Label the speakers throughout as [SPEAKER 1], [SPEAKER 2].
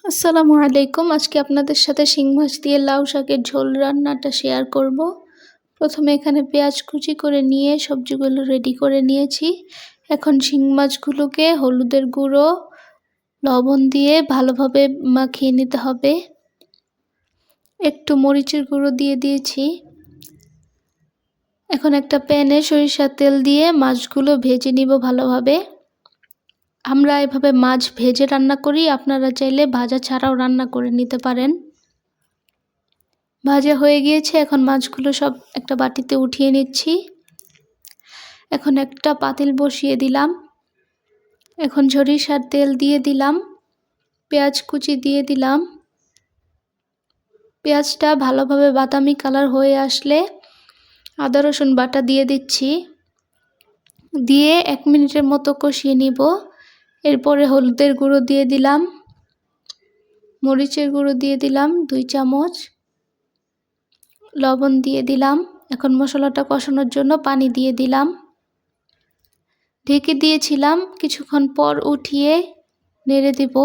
[SPEAKER 1] আসসালামু আলাইকুম। আজকে আপনাদের সাথে শিং মাছ দিয়ে লাউ শাকের ঝোল রান্নাটা শেয়ার করব। প্রথমে এখানে পেঁয়াজ কুচি করে নিয়ে সবজিগুলো রেডি করে নিয়েছি। এখন শিং মাছগুলোকে হলুদের গুঁড়ো, লবণ দিয়ে ভালোভাবে মাখিয়ে নিতে হবে। একটু মরিচের গুঁড়ো দিয়ে দিয়েছি। এখন একটা প্যানে সরিষার তেল দিয়ে মাছগুলো ভেজে নিব ভালোভাবে। আমরা এভাবে মাছ ভেজে রান্না করি, আপনারা চাইলে ভাজা ছাড়াও রান্না করে নিতে পারেন। ভাজা হয়ে গিয়েছে, এখন মাছগুলো সব একটা বাটিতে উঠিয়ে নিচ্ছি। এখন একটা পাতিল বসিয়ে দিলাম। এখন সরিষার তেল দিয়ে দিলাম, পেঁয়াজ কুচি দিয়ে দিলাম। পেঁয়াজটা ভালোভাবে বাদামি কালার হয়ে আসলে আদা রসুন বাটা দিয়ে দিচ্ছি। দিয়ে 1 মিনিটের মতো কষিয়ে নিব। এরপরে হলুদের গুঁড়ো দিয়ে দিলাম, মরিচের গুঁড়ো দিয়ে দিলাম 2 চামচ, লবণ দিয়ে দিলাম। এখন মশলাটা কষানোর জন্য পানি দিয়ে দিলাম। ঢেকে দিয়েছিলাম, কিছুক্ষণ পর উঠিয়ে নেড়ে দিব।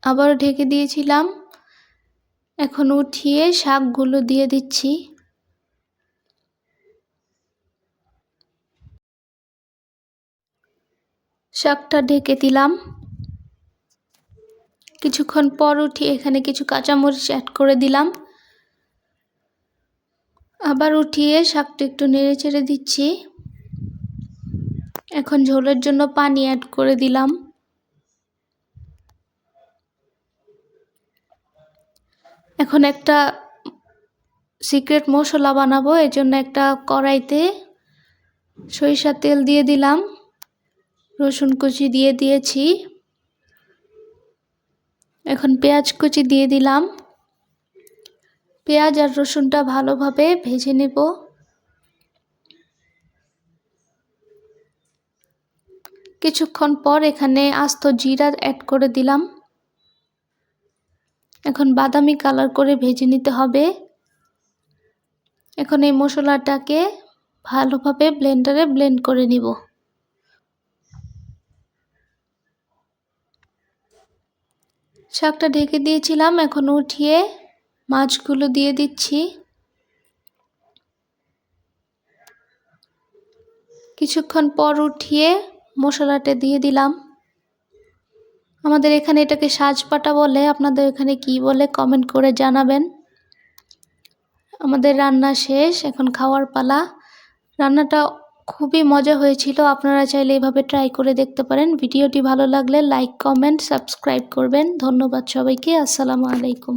[SPEAKER 1] আবার ঢেকে দিয়েছিলাম, এখন উঠিয়ে শাকগুলো দিয়ে দিচ্ছি। শাকটা ঢেকে দিলাম। কিছুক্ষণ পর উঠিয়ে এখানে কিছু কাঁচামরিচ অ্যাড করে দিলাম। আবার উঠিয়ে শাকটা একটু নেড়ে চেড়ে দিচ্ছি। এখন ঝোলের জন্য পানি অ্যাড করে দিলাম। এখন একটা সিক্রেট মশলা বানাবো, এজন্য একটা কড়াইতে সরিষার তেল দিয়ে দিলাম, রসুন কুচি দিয়ে দিয়েছি। এখন পেঁয়াজ কুচি দিয়ে দিলাম। পেঁয়াজ আর রসুনটা ভালোভাবে ভেজে নেব। কিছুক্ষণ পর এখানে আস্ত জিরা অ্যাড করে দিলাম। এখন বাদামি কালার করে ভেজে নিতে হবে। এখন এই মশলাটাকে ভালোভাবে ব্লেন্ডারে ব্লেন্ড করে নিব। শাকটা ঢেকে দিয়েছিলাম, এখন উঠিয়ে মাছগুলো দিয়ে দিচ্ছি। কিছুক্ষণ পর উঠিয়ে মশলাটা দিয়ে দিলাম। আমাদের এখানে এটাকে সাজপাটা বলে, আপনাদের এখানে কি বলে কমেন্ট করে জানাবেন। আমাদের রান্না শেষ, এখন খাওয়ার পালা। রান্নাটা খুবই মজা হয়েছিল, আপনারা চাইলে এভাবে ট্রাই করে দেখতে পারেন। ভিডিওটি ভালো লাগলে লাইক, কমেন্ট, সাবস্ক্রাইব করবেন। ধন্যবাদ সবাইকে। আসসালামু আলাইকুম।